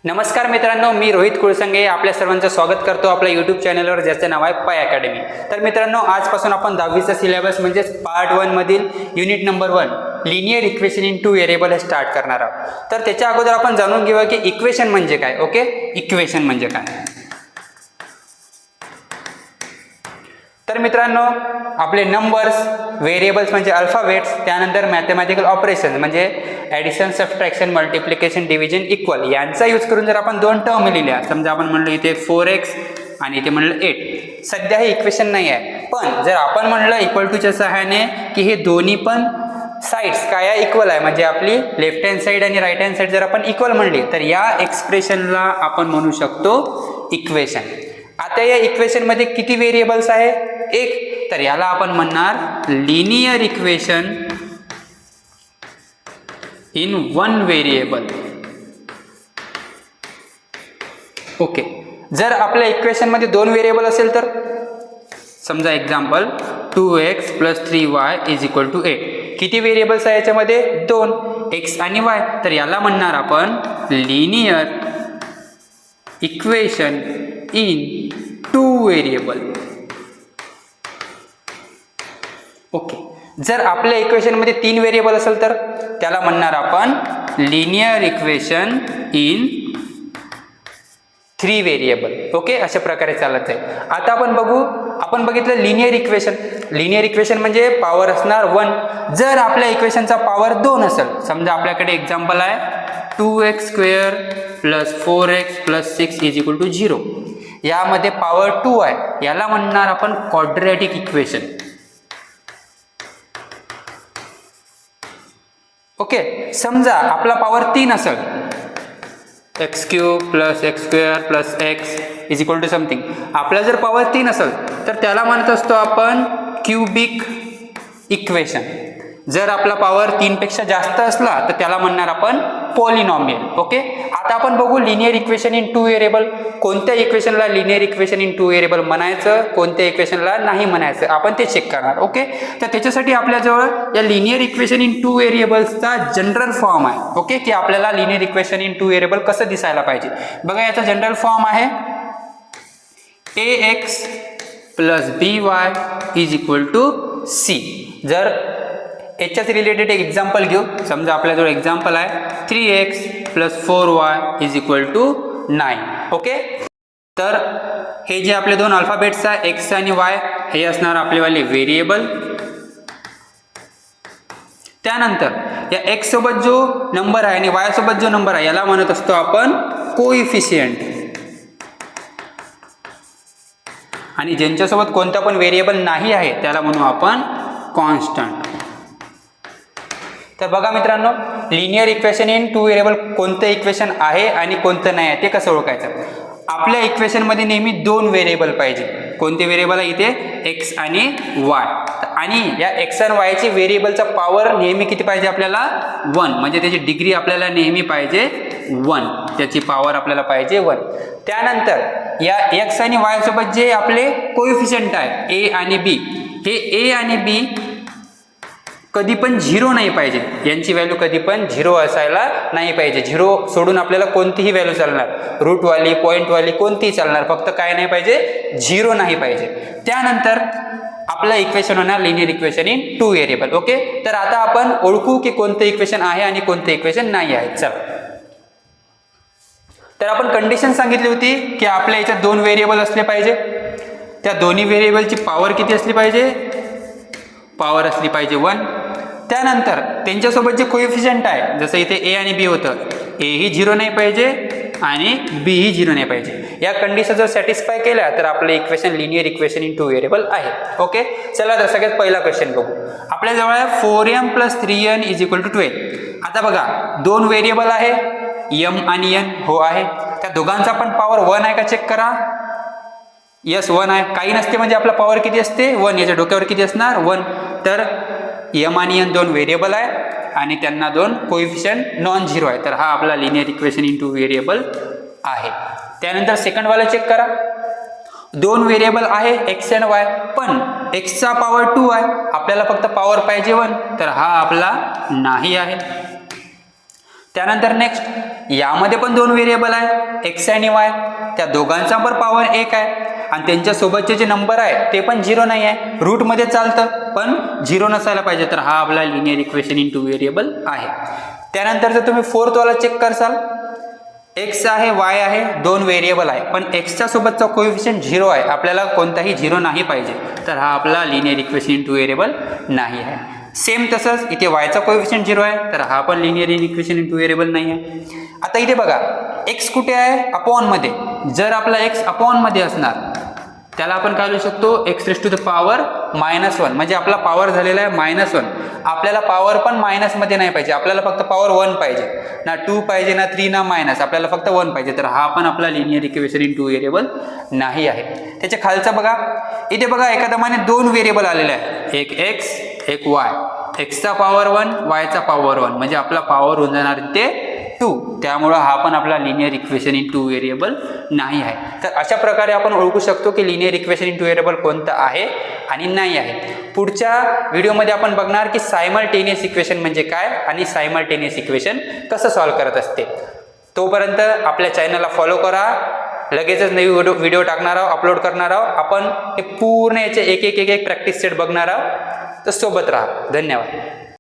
नमस्कार मित्रांनो, मी रोहित कुळसंगे आपल्या सर्वांचं स्वागत करतो आपल्या यूट्यूब चॅनलवर, ज्याचं नाव आहे पाय अकॅडमी. तर मित्रांनो, आजपासून आपण 10वीचा सिलेबस म्हणजेच पार्ट 1 मधील unit number 1 linear equation in two variable हे स्टार्ट करणार आहोत. तर त्याच्या अगोदर आपण जाणून घेऊया की इक्वेशन म्हणजे काय. ओके, इक्वेशन म्हणजे काय. तर मित्रांनो, आपले नंबर्स, व्हेरिएबल्स म्हणजे अल्फाबेट्स, त्यानंतर मॅथमॅटिकल ऑपरेशन म्हणजे addition, subtraction, multiplication, division, equal यांचा यूज करून जर आपण दोन टर्म लिहिल्या, समजा आपण म्हणलं इथे 4x आणि इथे म्हणलं 8, सध्या हे इक्वेशन नाही आहे. पण जर आपण म्हणलं इक्वल टूच्या सहाय्याने की हे दोन्ही पण साइड्स काय आहे, इक्वल आहे, म्हणजे आपली लेफ्ट हँड साईड आणि राईट हँड साईड जर आपण इक्वल म्हणली तर या एक्सप्रेशनला आपण म्हणू शकतो इक्वेशन. आता या इक्वेशन मध्ये किती व्हेरिएबल्स आहे? एक. तर याला आपण म्हणणार linear equation in one variable. Okay, जर आपल्या इक्वेशन मध्ये दोन व्हेरिएबल असेल तर समजा एक्झाम्पल 2x + 3y = 8. किती व्हेरिएबल्स आहे याच्यामध्ये? दोन, x आणि y. तर याला म्हणणार आपण linear equation in two variable. Okay, जर आपल्या इक्वेशन मध्ये तीन व्हेरिएबल असेल तर त्याला म्हणणार आपण linear equation in 3 variable. Okay, अशा प्रकारे चालत आहे. आता आपण बघितलं लिनियर इक्वेशन. लिनियर इक्वेशन म्हणजे पॉवर असणार 1. जर आपल्या इक्वेशनचा पॉवर 2 असेल, समजा आपल्याकडे एक्झाम्पल आहे 2x² + 4x + 6 = 0. यामध्ये पॉवर 2 आहे, याला म्हणणार आपण क्वाड्रॅटिक इक्वेशन. ओके, समजा आपला पॉवर 3 असेल, x³ + x² + x = समथिंग. आपला जर पॉवर 3 असेल तर त्याला म्हणत असतो आपण क्यूबिक इक्वेशन. जर आपला पॉवर 3 पेक्षा जास्त असला तर त्याला म्हणणार आपण पॉलिनॉमियल. ओके, आता आपण बघू linear equation in two variable. कोणत्या इक्वेशनला linear equation in two variable म्हणायचं, कोणत्या इक्वेशनला नाही म्हणायचं, आपण ते चेक करणार. ओके, तर त्याच्यासाठी आपल्याजवळ या लिनियर इक्वेशन इन टू व्हेरिएबल्सचा जनरल फॉर्म आहे. ओके, की आपल्याला linear equation in two variable कसं दिसायला पाहिजे. बघा, याचा जनरल फॉर्म आहे ax + by = c. जर याच्याच रिलेटेड एक एक्झाम्पल घेऊ. समजा आपल्याजवळ एक्झाम्पल आहे 3x + 4y = 9. ओके, तर हे जे आपले दोन अल्फाबेट्स आहे x आणि y, हे असणार आपलेवाले व्हेरिएबल. त्यानंतर या x सोबत जो नंबर आहे आणि y सोबत जो नंबर आहे याला म्हणत असतो आपण कोइफिशियंट. आणि ज्यांच्यासोबत कोणता पण व्हेरिएबल नाही आहे त्याला म्हणू आपण कॉन्स्टंट. तर बघा मित्रांनो, linear equation in two variable कोणतं इक्वेशन आहे आणि कोणतं नाही आहे ते कसं ओळखायचं. आपल्या इक्वेशन मध्ये नेहमी दोन व्हेरिएबल पाहिजे. कोणते व्हेरिएबल आहे इथे? x आणि y. आणि या x आणि y ची व्हेरिएबलचा पॉवर नेहमी किती पाहिजे आपल्याला? 1. म्हणजे त्याची डिग्री आपल्याला नेहमी पाहिजे 1. त्याची पॉवर आपल्याला पाहिजे 1. त्यानंतर या x आणि y सोबत जे आपले कोइफिशियंट आहे a आणि b, हे a आणि b कधी पण 0 नाही पाहिजे. यांची व्हॅल्यू कधी पण 0 असायला नाही पाहिजे. 0 सोडून आपल्याला कोणतीही व्हॅल्यू चालणार, रूटवाली, पॉईंटवाली कोणतीही चालणार, फक्त काय नाही पाहिजे? 0 नाही पाहिजे. त्यानंतर आपलं इक्वेशन होणार linear equation in two variable. Okay, तर आता आपण ओळखू की कोणतं इक्वेशन आहे आणि कोणतं इक्वेशन नाही आहे. चला, तर आपण कंडिशन सांगितली होती की आपल्या याच्यात दोन व्हेरिएबल असले पाहिजे. त्या दोन्ही व्हेरिएबलची पॉवर किती असली पाहिजे? पॉवर असली पाहिजे 1. त्यानंतर त्यांच्यासोबत जे कोइफिशियंट आहे, जसं इथे a आणि b होतं, a ही 0 नाही पाहिजे आणि b ही 0 नाही पाहिजे. या कंडिशन जर सॅटिस्फाय केल्या तर आपलं equation linear equation in two variable आहे. ओके, चला तर सगळ्यात पहिला क्वेश्चन बघू. आपल्याजवळ आहे 4m + 3n = 12. आता बघा, दोन व्हेरिएबल आहे m आणि n. हो आहे. त्या दोघांचा पण पॉवर 1 आहे का चेक करा. यस, 1 आहे. काही नसते म्हणजे आपला पॉवर किती असते? 1. याच्या डोक्यावर किती असणार? 1. तर m आणि n दोन व्हेरिएबल आहे आणि त्यांना दोन कोइफिशियंट नॉन 0 आहे. तर हा आपला linear equation in two variable आहे. त्यानंतर सेकंड वाला चेक करा. दोन व्हेरिएबल आहे x आणि y, पण x चा पॉवर 2 आहे, आपल्याला फक्त पॉवर पाहिजे 1. तर हा आपला नाही आहे. त्यानंतर नेक्स्ट यामध्ये पण 2 व्हेरिएबल आहे एक्स आणि वाय, त्या दोघांचा पण पॉवर 1 आहे आणि त्यांच्यासोबतचे जे नंबर आहे ते पण 0 नाही आहे. रूटमध्ये चालतं पण 0 नसायला पाहिजे. तर हा आपला लिनियर इक्वेशन इन 2 व्हेरिएबल आहे. त्यानंतर जर तुम्ही फोर्थ वाला चेक करसाल, एक्स आहे वाय आहे 2 व्हेरिएबल आहे पण एक्सच्या सोबतचा कोएफिशियंट 0 आहे, आपल्याला कोणताही 0 नाही पाहिजे. तर हा आपला लिनियर इक्वेशन इन 2 व्हेरिएबल नाही आहे. सेम तसंच इथे वायचा कोएफिशियंट 0 आहे तर हा पण लिनियर इक्वेशन इन 2 व्हेरिएबल नाही आहे. आता इथे बघा एक्स कुठे आहे, अपॉनमध्ये. जर आपला एक्स अपॉनमध्ये असणार त्याला आपण काय लिहू शकतो, x raise to the power -1 म्हणजे आपला पॉवर झालेला आहे -1. आपल्याला पॉवर पण मायनसमध्ये नाही पाहिजे, आपल्याला फक्त पॉवर 1 पाहिजे, ना 2 पाहिजे ना 3 ना मायनस, आपल्याला फक्त 1 पाहिजे. तर हा पण आपला लिनियर इक्वेशन इन 2 व्हेरिएबल नाही आहे. त्याच्या खालचा बघा, इथे बघा एका दमाने 2 व्हेरिएबल आलेले आहे, एक एक्स एक वाय. एक्सचा पॉवर 1 वायचा पॉवर 1 म्हणजे आपला पॉवर होऊन जाणार ते 2. त्यामुळं हा पण आपला लिनियर इक्वेशन इन 2 व्हेरिएबल नाही आहे. तर अशा प्रकारे आपण ओळखू शकतो की लिनियर इक्वेशन इन 2 व्हेरिएबल कोणतं आहे आणि नाही आहे. पुढच्या व्हिडिओमध्ये आपण बघणार की सायमल्टेनियस इक्वेशन म्हणजे काय आणि सायमल्टेनियस इक्वेशन कसं सॉल्व्ह करत असते. तोपर्यंत आपल्या चॅनलला फॉलो करा, लगेचच नवी व्हिडिओ टाकणार आहोत, अपलोड करणार आहोत. आपण हे पूर्ण याचे एक एक प्रॅक्टिस सेट बघणार आहोत. तर सोबत राहा. धन्यवाद.